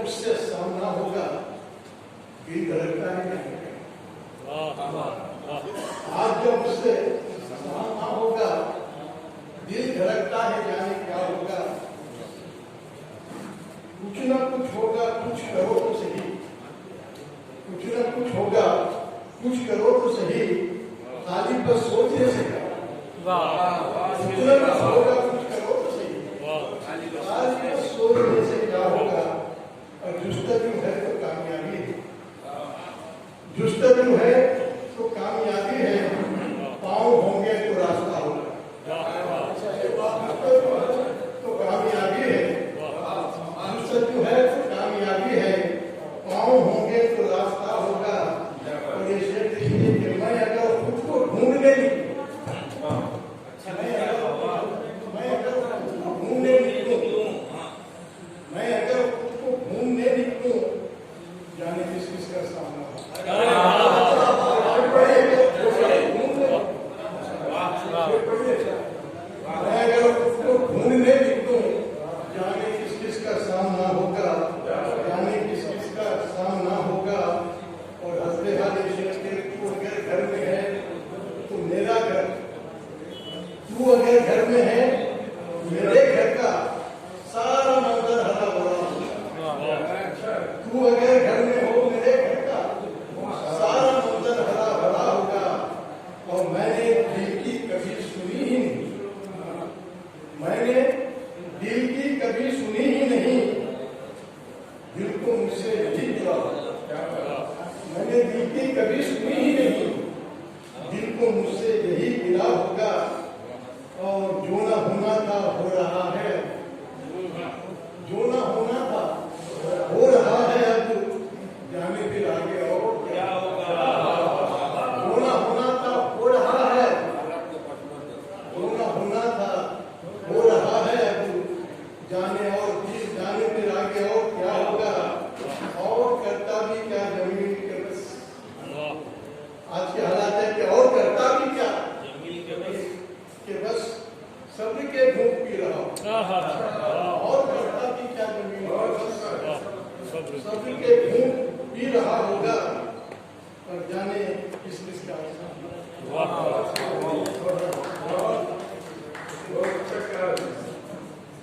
उससे सामना होगा, दिल धड़कता है क्या? आज जब उससे सामना होगा, दिल धड़कता है, जाने क्या होगा। कुछ ना कुछ होगा, कुछ करो तो सही, कुछ ना कुछ होगा, कुछ करो तो सही, खाली बस सोचने से क्या। कुछ ना कुछ होगा, कुछ करो तो सही, खाली बस सोचने से क्या होगा। और जुस्तजू है तो कामयाबी है, जुस्तजू है तो कामयाबी है, पाँव होंगे तो रास्ता होगा। तो कामयाबी है, जुस्तजू है तो कामयाबी है, पाँव होंगे तो रास्ता होगा। और ये शेर देखिए कि मैं अगर खुद को ढूंढने निकलूं, मैं अगर खुद को ढूंढने निकलूं, मैं अगर खुद को ढूंढने निकलूं, जाने किस किस का सामना होगा। मैं अगर खुद को ढूंढने निकलूं, जाने किस किस का सामना होगा, जाने किस किस का सामना होगा। और हंसते हाले शेर के तू अगर घर में है तो मेरा घर, तू अगर घर में है मेरे घर का सारा मंजर हरा भरा होगा। तू अगर घर में हो मेरे घर का सारा मंजर हरा भरा होगा। और मैंने दिल की कभी सुनी ही नहीं, मैंने दिल की कभी सुनी ही नहीं, दिल को मुझसे यही मिला। मैंने दिल की कभी सुनी ही नहीं, दिल को मुझसे यही मिला होगा। और जो ना होना था हो रहा है, जो ना होना था हो रहा है, अब जाने फिर आगे और क्या होगा। जो ना होना था हो रहा है, जो ना होना था हो रहा है, अब जाने और फिर जाने फिर आगे और क्या होगा। और करता भी क्या जमीन के बस, आज के हालात है कि और करता भी क्या कि बस सब्र के घूंट पी रहा हूं। और करता भी क्या जमीन के बस सब्र के घूंट पी रहा होगा। और जाने किस किस का